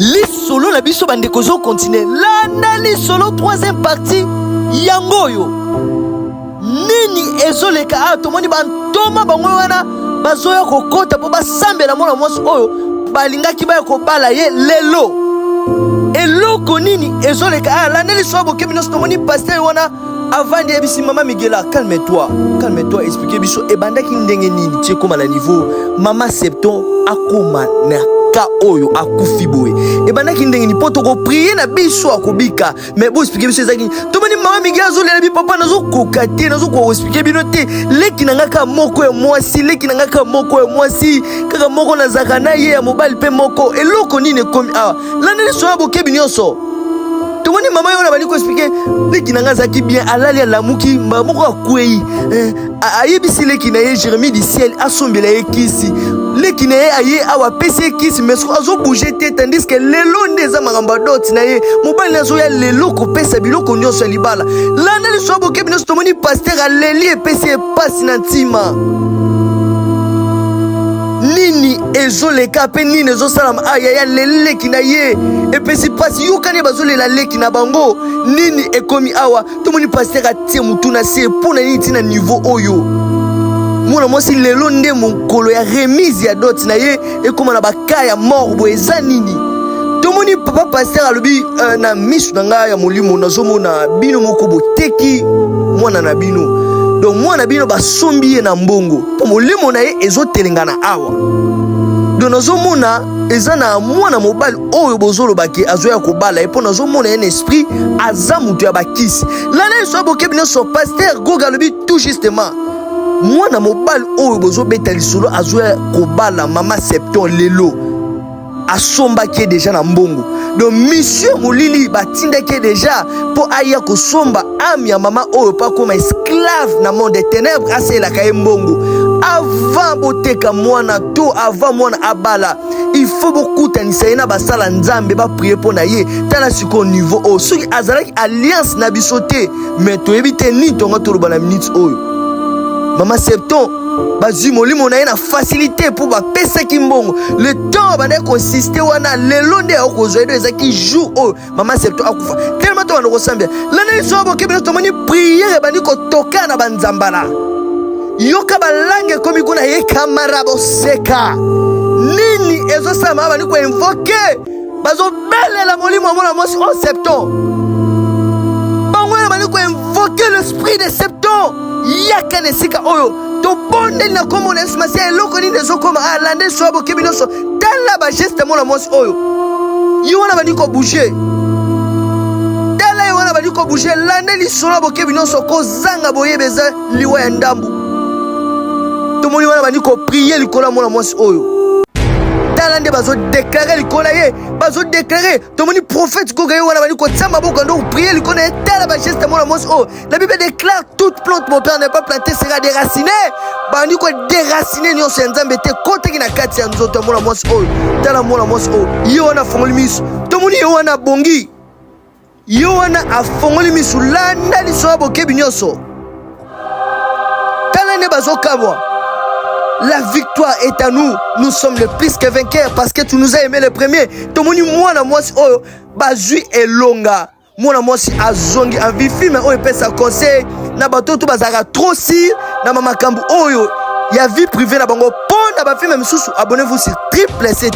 li solo la biso bande kozo continuer landa li solo troisième partie yangoyo nini ezoleka a tomoni bantoma bango wana bazoya kokota po basambela mwana mwasi oyo balingaki baya kobala ye lelo eloko nini ezoleka a landa li solo bokebi nyonso tomoni pasteur wana avant de ebisi mama Miguela calme-toi expliquer biso ebandaki ndenge nini tie koma na niveau mama Septon akoma na ka oyo akufi boye ebandaki ndenge ni poto ko prier na biso akobika mais bo expliquer biso ezaki tomoni mama Miguela zolela bi papa nazo kokate nazo ko expliquer bino te leki nanga ka moko ya mwasi kaka moko na zakana ye ya mobile pe moko eloko nini komi a lana so bokebi nyonso tomoni mama yona bali ko expliquer leki nanga zaki bien alali alamuki moko akwei ayebisi leki na ye Jérémie du ciel asombela ye kisi leki na ye aye awa pesi kisi mais azo bouger te tandis que lelo ndeza magamba dot na ye mobali nazo ya lelo ko pesa biloko nyonso libala lana li so bokebi nyonso tomoni pasteur aleli epesi epasi na ntima nini ezoleka pe nini ezosalama ayaya leleki na ye epesi pasi yokani bazolela leki na bango nini ekomi awa tomoni pasteur atie mutu na se mpona nini tina niveau oyo mwana mwasi lelo nde mokolo ya remise ya dot na ye ekoma na baka ya morbo eza nini tomoni papa pasteur alobi na misu na ngai ya molimo nazomona bino moko boteki mwana na bino donc mwana bino basombi ye na mbongo po molimo na ye ezotelengana awa donc nazomona eza na mwana mobali oyo bozolobaki azoya kobala epo nazomona ye na esprit aza mutu ya bakisi lana eso bokebi nyonso pasteur Goga alobi tout justement mwana mobali oyo bozobeta lisolo azoya kobala mama Septon lelo asombaki déjà na mbongo donc monsieur molili batindaki déjà po aya kosomba ami ya mama oyo pa koma esclave na monde des ténèbres aselaka ye mbongo avant boteka mwana to avant mwana abala il faut bokutanisa ye na basala nzambe baprier mpo na ye tala siko niveau oyo soki azalaki alliance na biso te mais toyebi te nini tonga toloba na minute oyo mama Septon bazwi molimo na ye na facilité pour bapesaki mbongo le temps bande consiste wana lelo nde akozwa edo ezaki jour oyo mama Septon akufa tellement to bande kosambia lana liso bokebi tomoni priere bandi kotoka na banzambala yoka balange komi kuna ye kamara boseka nini ezosama bandi ko invoquer bazobelela molimo wa mwana mwasi o Septon bango bandi ko invoquer l'esprit de Septon yaka nesika oyo to bonde na komo na smasi eloko ni nezokoma alande so bokebi nyonso tala ba geste mona mwasi oyo yiwana bandi ko bouger tala yiwana bandi ko bouger lande li solo bokebi nyonso ko zanga boyebeza liwa ya ndambu to moni wana bandi ko prier likola mona mwasi oyo tala nde bazo déclarer likola ye bazo déclarer to moni prophète Goga ye wana bandi ko tsamba boka ndo prier likola tala ba geste mona mwasi oyo la Bible déclare toute plante mon père n'est pas planté sera déraciné bandi ko déraciner nyonso ya nzambe te koteki na kati ya nzoto mona mwasi oyo tala mona mwasi oyo ye wana fongoli miso to moni ye wana bongi ye wana afongoli miso landa liso bokebi nyonso tala ne bazokabwa. La victoire est à nous. Nous sommes le plus que vainqueurs parce que tu nous as aimé le premier. Tomoni mwana mwasi oyo bazui elonga. Mwana mwasi azongi envie film oyo pesa conseil na batoto bazaka trop si na mama kambu oyo ya vie privée na bango pona ba film misusu abonnez-vous sur Triple C.